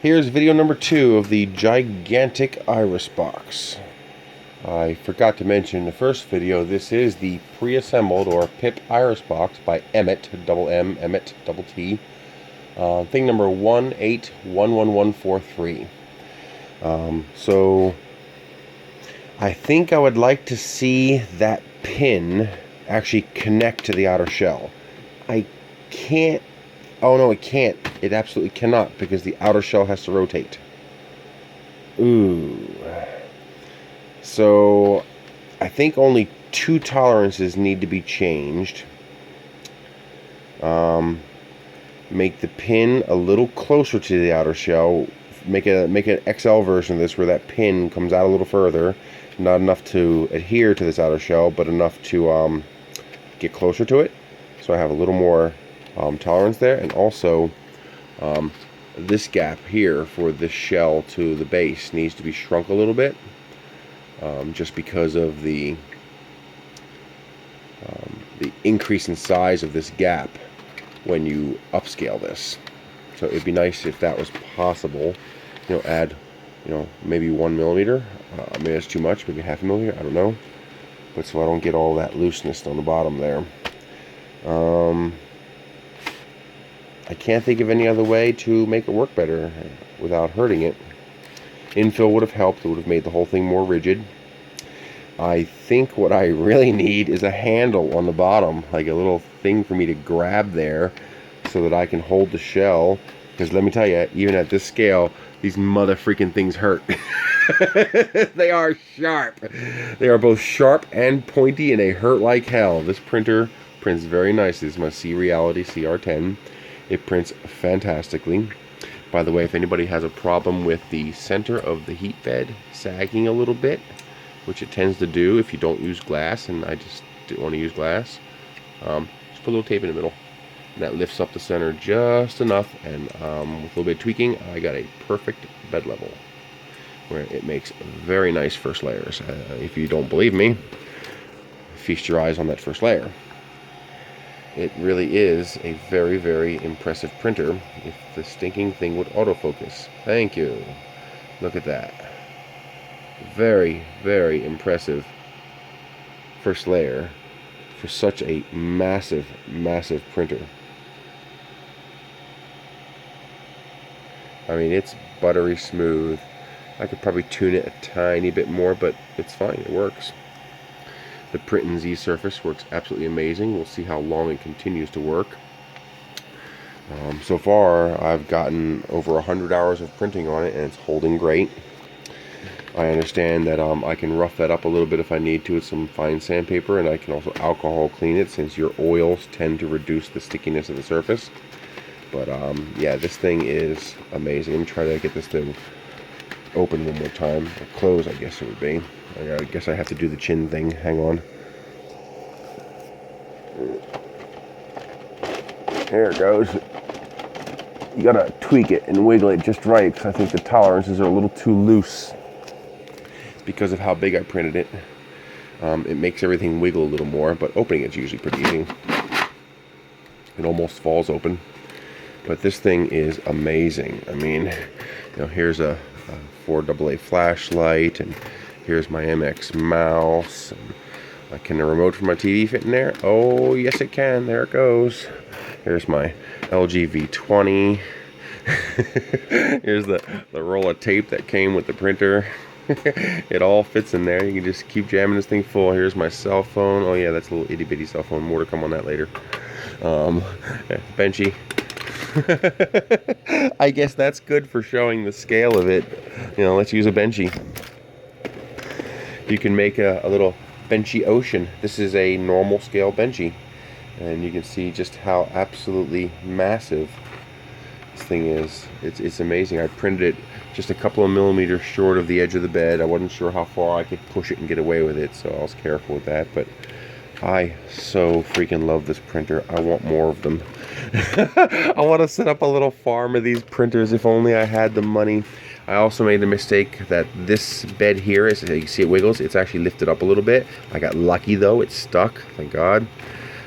Here's video number 2 of the gigantic Iris box. I forgot to mention in the first video, this is the pre-assembled or PIP Iris box by Emmet, double M, Emmet, double T. Thing number 1811143. So I think I would like to see that pin actually connect to the outer shell. I can't. Oh no, it can't. It absolutely cannot, because the outer shell has to rotate. Ooh. So I think only 2 tolerances need to be changed. Make the pin a little closer to the outer shell. Make an XL version of this where that pin comes out a little further. Not enough to adhere to this outer shell, but enough to get closer to it. So I have a little more tolerance there. And also this gap here for this shell to the base needs to be shrunk a little bit, just because of the increase in size of this gap when you upscale this. So it'd be nice if that was possible. Add maybe 1 millimeter. Maybe that's too much, maybe half a millimeter, I don't know, but so I don't get all that looseness on the bottom there. I can't think of any other way to make it work better without hurting it. Infill would have helped. It would have made the whole thing more rigid. I think what I really need is a handle on the bottom, like a little thing for me to grab there so that I can hold the shell, because let me tell you, even at this scale, these mother freaking things hurt. They are sharp. They are both sharp and pointy, and they hurt like hell. This printer prints very nicely. This is my C-Reality CR10. It prints fantastically. By the way, if anybody has a problem with the center of the heat bed sagging a little bit, which it tends to do if you don't use glass, and I just didn't want to use glass, just put a little tape in the middle. And that lifts up the center just enough, and with a little bit of tweaking, I got a perfect bed level where it makes very nice first layers. If you don't believe me, feast your eyes on that first layer. It really is a very, very impressive printer. If the stinking thing would autofocus. Thank you. Look at that. Very, very impressive first layer for such a massive, massive printer. I mean, it's buttery smooth. I could probably tune it a tiny bit more, but it's fine. It works. The Print and Z surface works absolutely amazing. We'll see how long it continues to work. So far, I've gotten over 100 hours of printing on it, and it's holding great. I understand that I can rough that up a little bit if I need to with some fine sandpaper, and I can also alcohol clean it, since your oils tend to reduce the stickiness of the surface. But yeah, this thing is amazing. Let me try to get this thing open one more time, or close, I guess it would be. I guess I have to do the chin thing. Hang on. There it goes. You gotta tweak it and wiggle it just right, because I think the tolerances are a little too loose because of how big I printed it. It makes everything wiggle a little more, but opening it's usually pretty easy. It almost falls open. But this thing is amazing. I mean, here's a 4AA flashlight, and here's my MX mouse. And can the remote for my TV fit in there? Oh, yes it can. There it goes. Here's my LG V20. Here's the roll of tape that came with the printer. It all fits in there. You can just keep jamming this thing full. Here's my cell phone. Oh yeah, that's a little itty bitty cell phone. More to come on that later. Benchy. I guess that's good for showing the scale of it. Let's use a Benchy. You can make a little Benchy ocean. This is a normal scale Benchy, and you can see just how absolutely massive this thing is. It's amazing. I printed it just a couple of millimeters short of the edge of the bed. I wasn't sure how far I could push it and get away with it, so I was careful with that. But I so freaking love this printer. I want more of them. I want to set up a little farm of these printers if only I had the money. I also made the mistake that this bed here, as you see it wiggles, it's actually lifted up a little bit. I got lucky though, it stuck, thank God.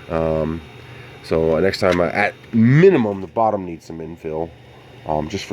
So next time, at minimum, the bottom needs some infill. just for